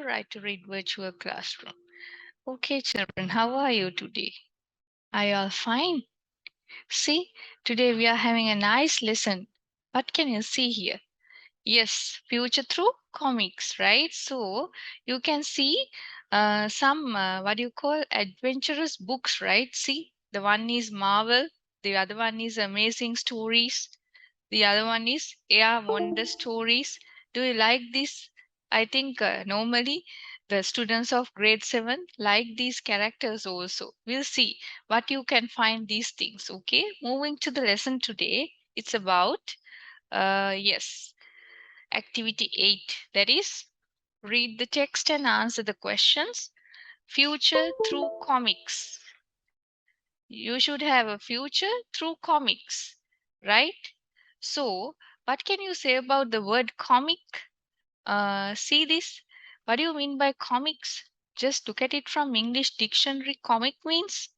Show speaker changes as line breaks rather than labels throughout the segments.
Right to Read virtual classroom. Okay, children, how are you today? Are you all fine? See, today we are having a nice lesson. What can you see here? Yes, future through comics, right? So you can see some what do you call adventurous books, right? See, the one is Marvel, the other one is Amazing Stories, the other one is Wonder Stories. Do you like this? I think normally the students of grade 7 like these characters also. We'll see what you can find these things. Okay, moving to the lesson today. It's about, yes, activity 8. That is, read the text and answer the questions. Future through comics. You should have a future through comics, right? So, what can you say about the word comic? See this? What do you mean by comics? Just look at it from English dictionary. Comic means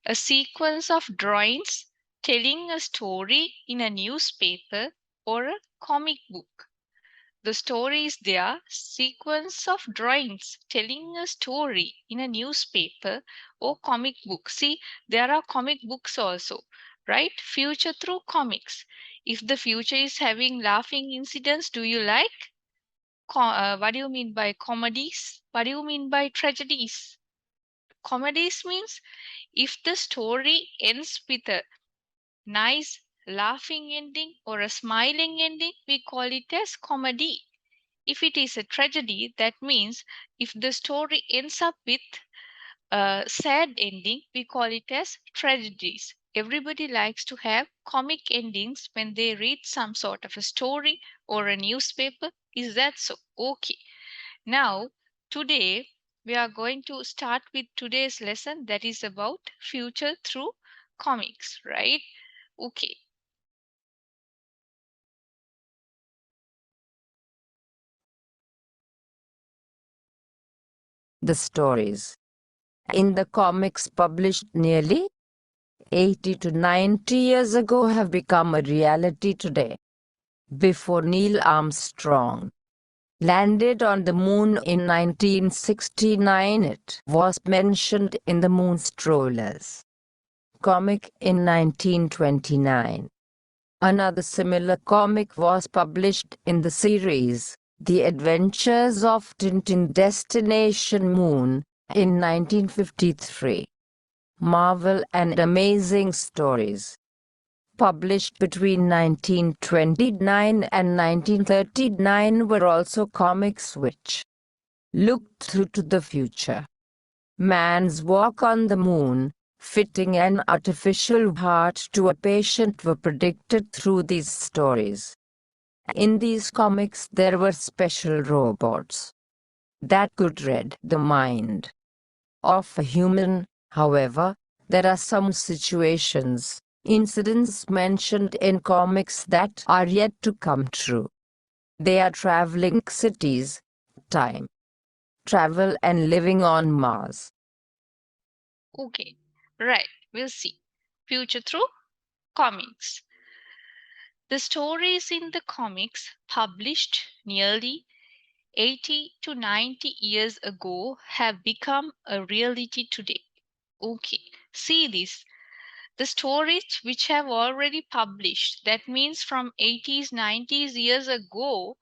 a sequence of drawings telling a story in a newspaper or a comic book. The story is their sequence of drawings telling a story in a newspaper or comic book. See, there are comic books also, right? Future through comics. If the future is having laughing incidents, do you like? What do you mean by comedies? What do you mean by tragedies? Comedies means if the story ends with a nice laughing ending or a smiling ending, we call it as comedy. If it is a tragedy, that means if the story ends up with a sad ending, we call it as tragedies. Everybody likes to have comic endings when they read some sort of a story or a newspaper. Is that so? Okay. Now, today we are going to start with today's lesson that is about future through comics, right? Okay.
The stories in the comics published nearly 80 to 90 years ago have become a reality today. Before Neil Armstrong landed on the moon in 1969, it was mentioned in the Moon Strollers comic in 1929. Another similar comic was published in the series The Adventures of Tintin Destination Moon in 1953. Marvel and Amazing Stories, published between 1929 and 1939, were also comics which looked through to the future. Man's walk on the moon, fitting an artificial heart to a patient, were predicted through these stories. In these comics there were special robots that could read the mind of a human. However, there are some situations, incidents mentioned in comics that are yet to come true. They are traveling cities, time travel, and living on Mars.
Okay. Right. We'll see. Future through comics. The stories in the comics published nearly 80 to 90 years ago have become a reality today. Okay, see this. The stories which have already published, that means from 80s, 90s years ago,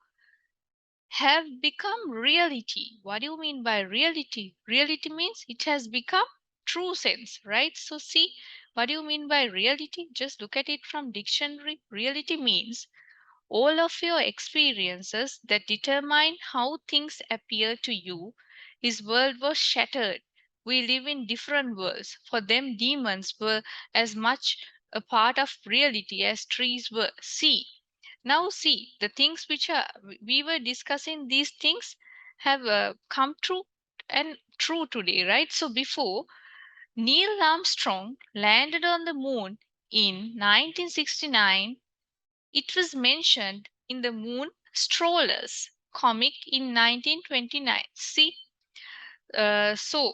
have become reality. What do you mean by reality? Reality means it has become true sense, right? So see, what do you mean by reality? Just look at it from dictionary. Reality means all of your experiences that determine how things appear to you. His world was shattered. We live in different worlds. For them, demons were as much a part of reality as trees were. See, now see, the things which are we were discussing, these things have come true and true today, right? So before Neil Armstrong landed on the moon in 1969, it was mentioned in the Moon Strollers comic in 1929. See, so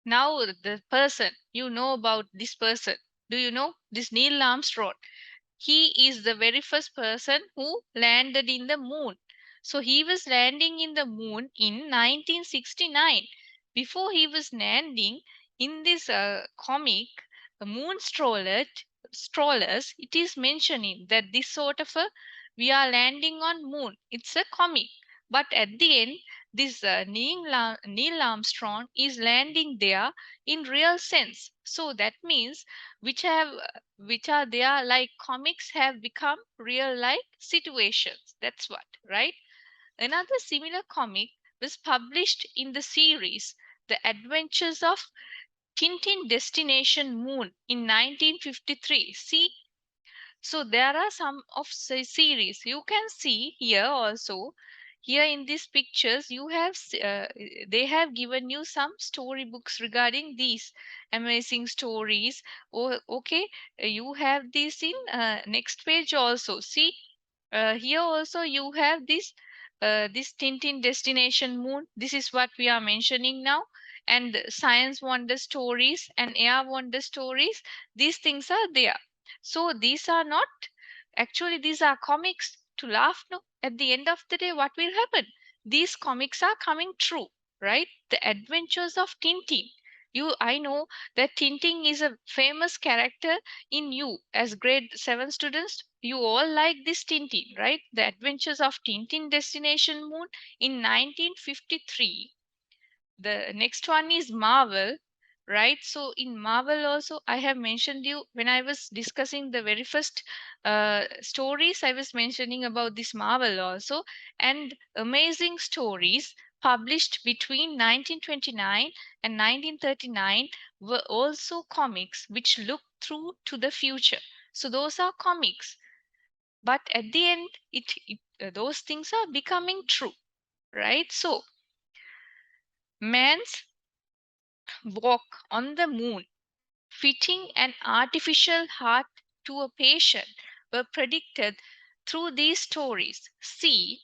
now the person, you know about this person. Do you know this Neil Armstrong? He is the very first person who landed in the moon. So he was landing in the moon in 1969. Before he was landing in this comic, Moon Strollers, it is mentioning that this sort of a we are landing on moon. It's a comic, but at the end, this Neil Armstrong is landing there in real sense. So that means which are there like comics have become real like situations. That's what, right? Another similar comic was published in the series The Adventures of Tintin Destination Moon in 1953. See, so there are some of series you can see here also. Here in these pictures, you have they have given you some storybooks regarding these amazing stories. Oh, okay, you have this in next page also. See, here also you have this Tintin Destination Moon. This is what we are mentioning now. And science wonder stories and air wonder stories. These things are there. So these are not actually these are comics to laugh. No, at the end of the day, what will happen? These comics are coming true, right? The Adventures of Tintin. I know that Tintin is a famous character in you as grade 7 students. You all like this Tintin, right? The Adventures of Tintin Destination Moon in 1953. The next one is Marvel, right? So in Marvel also, I have mentioned you when I was discussing the very first stories, I was mentioning about this Marvel also, and amazing stories published between 1929 and 1939 were also comics which look through to the future. So those are comics, but at the end those things are becoming true, right? So man's walk on the moon, fitting an artificial heart to a patient, were predicted through these stories. See,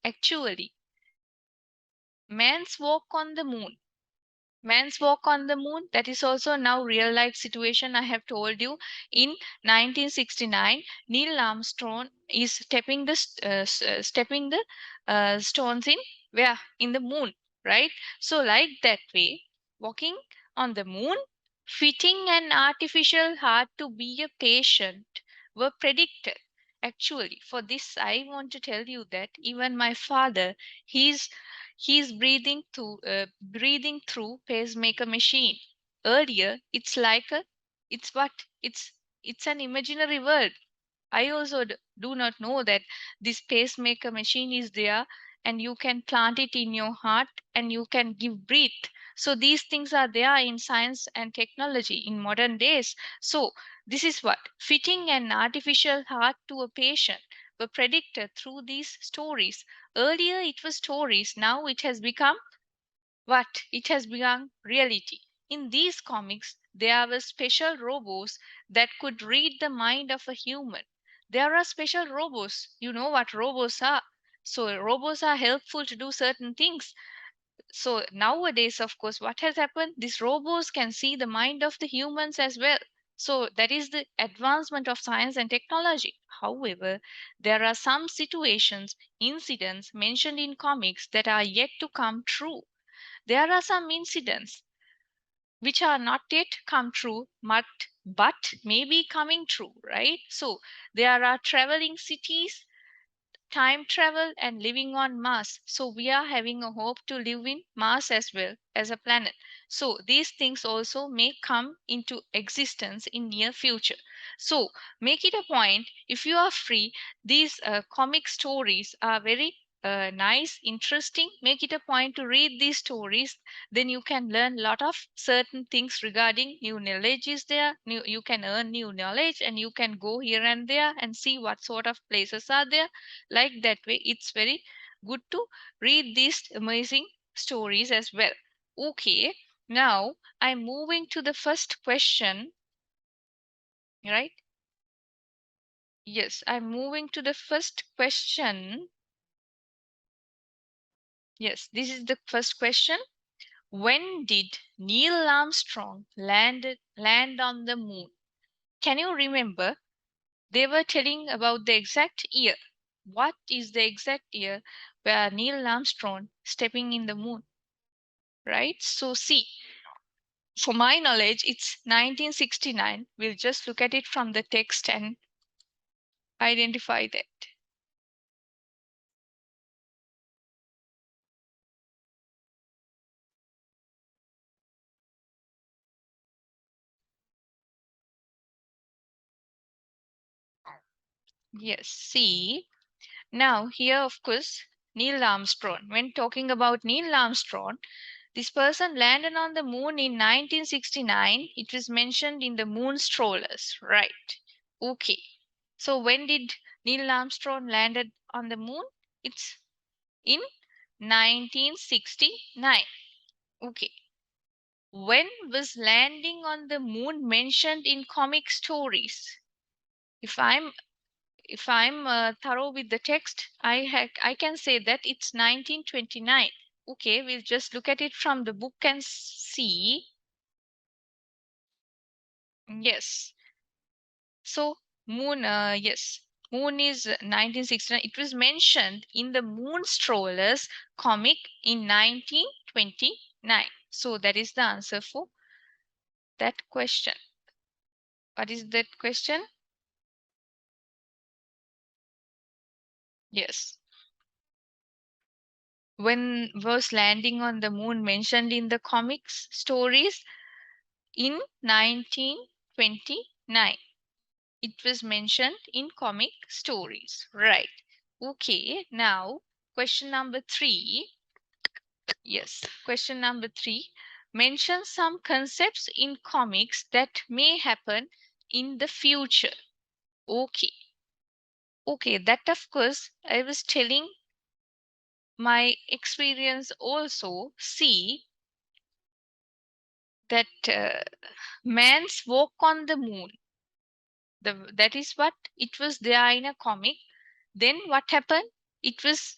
actually, man's walk on the moon. Man's walk on the moon, that is also now real life situation. I have told you in 1969, Neil Armstrong is stepping the stones in where in the moon, right? So like that way, walking on the moon, fitting an artificial heart to be a patient were predicted. Actually, for this, I want to tell you that even my father, he's he's breathing through pacemaker machine. Earlier, it's like a, it's what? It's an imaginary world. I also do not know that this pacemaker machine is there and you can plant it in your heart and you can give breath. So these things are there in science and technology in modern days. So this is what fitting an artificial heart to a patient were predicted through these stories. Earlier it was stories, now it has become what? It has become reality. In these comics, there were special robots that could read the mind of a human. There are special robots. You know what robots are. So, robots are helpful to do certain things. So, nowadays, of course, what has happened? These robots can see the mind of the humans as well. So, that is the advancement of science and technology. However, there are some situations, incidents mentioned in comics that are yet to come true. There are some incidents which are not yet come true, but may be coming true, right? So there are traveling cities, time travel, and living on Mars. So we are having a hope to live in Mars as well as a planet. So these things also may come into existence in near future. So make it a point if you are free. These comic stories are very nice, interesting. Make it a point to read these stories. Then you can learn a lot of certain things regarding new knowledge is there. You can earn new knowledge and you can go here and there and see what sort of places are there. Like that way, it's very good to read these amazing stories as well. Okay, now I'm moving to the first question, right? Yes, I'm moving to the first question. Yes, this is the first question. When did Neil Armstrong land on the moon? Can you remember? They were telling about the exact year. What is the exact year where Neil Armstrong stepping in the moon, right? So see, for my knowledge, it's 1969. We'll just look at it from the text and identify that. Yes, see, now here, of course, Neil Armstrong. When talking about Neil Armstrong, this person landed on the moon in 1969. It was mentioned in the moon strollers, right? Okay. So when did Neil Armstrong landed on the moon? It's in 1969. Okay. When was landing on the moon mentioned in comic stories? If I'm thorough with the text, I can say that it's 1929. Okay, we'll just look at it from the book and see. Yes. So moon, yes, moon is 1969. It was mentioned in the Moon Strollers comic in 1929. So that is the answer for that question. What is that question? Yes. When was landing on the moon mentioned in the comics stories? In 1929. It was mentioned in comic stories. Right. Okay. Now, question number 3. Yes, question number 3. Mention some concepts in comics that may happen in the future. Okay. Okay, that of course I was telling my experience also. See that man's walk on the moon. That is what it was there in a comic. Then what happened? It was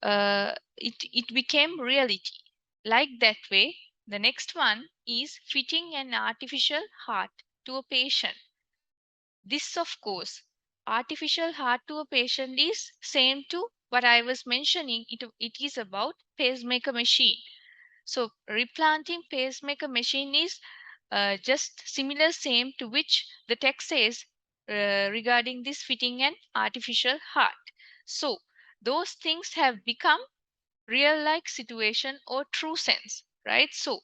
it became reality. Like that way, the next one is fitting an artificial heart to a patient. This, of course, artificial heart to a patient is same to what I was mentioning. It is about pacemaker machine. So replanting pacemaker machine is just similar same to which the text says regarding this fitting an artificial heart. So those things have become real like situation or true sense, right? So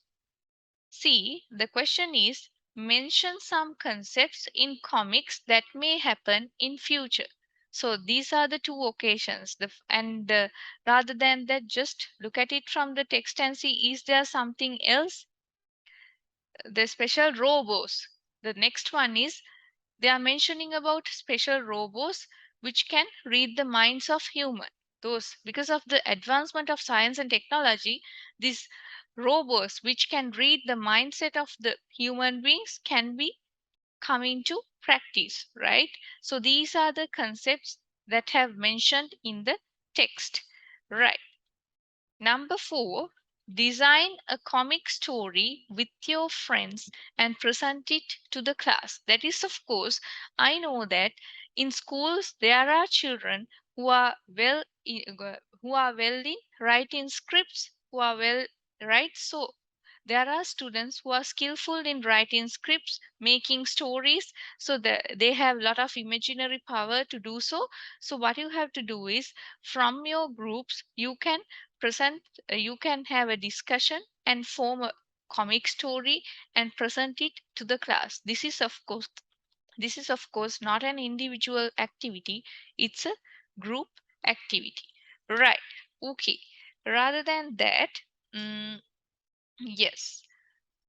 see, the question is mention some concepts in comics that may happen in future. So these are the two occasions. Rather than that, just look at it from the text and see is there something else? The special robots. The next one is they are mentioning about special robots which can read the minds of human. Those because of the advancement of science and technology, these robots which can read the mindset of the human beings can be coming to practice, right? So these are the concepts that have mentioned in the text, right? Number 4, design a comic story with your friends and present it to the class. That is, of course, I know that in schools there are children who are well in writing scripts, who are well, right? So there are students who are skillful in writing scripts, making stories, so they have a lot of imaginary power to do so. So what you have to do is from your groups you can present you can have a discussion and form a comic story and present it to the class. This is of course not an individual activity, it's a group activity, right? Okay, rather than that, yes,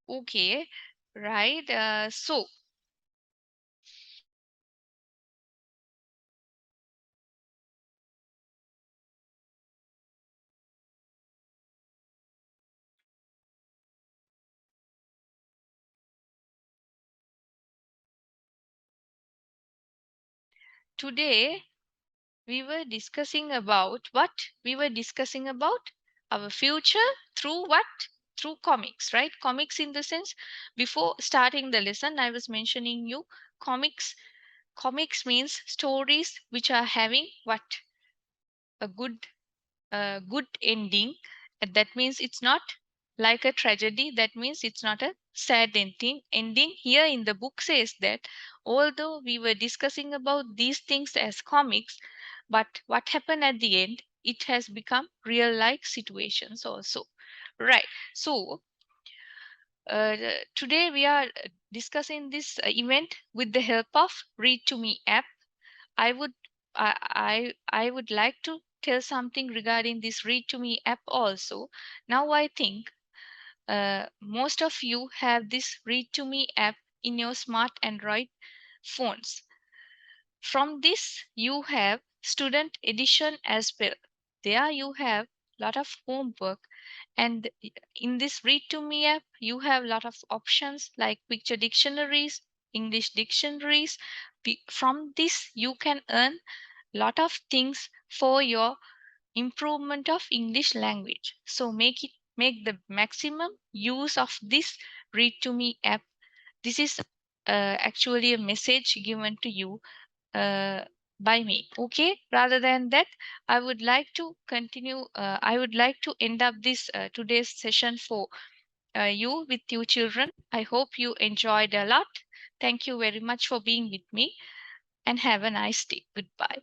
okay, right. So today we were discussing about our future through what? Through comics, right? Comics in the sense, before starting the lesson I was mentioning you comics means stories which are having what? A good a good ending. That means it's not like a tragedy. That means it's not a sad ending. Here in the book says that although we were discussing about these things as comics, but what happened at the end, it has become real like situations also. Right. So today we are discussing this event with the help of Read to Me app. I would I would like to tell something regarding this Read to Me app also. Now I think most of you have this Read to Me app in your smart Android phones. From this, you have student edition as well. There you have lot of homework, and in this Read to Me app, you have lot of options like picture dictionaries, English dictionaries. From this, you can earn lot of things for your improvement of English language. So make the maximum use of this Read to Me app. This is actually a message given to you uh, by me. Okay, rather than that, I would like to continue. I would like to end up this today's session for you with you children. I hope you enjoyed a lot. Thank you very much for being with me, and have a nice day. Goodbye.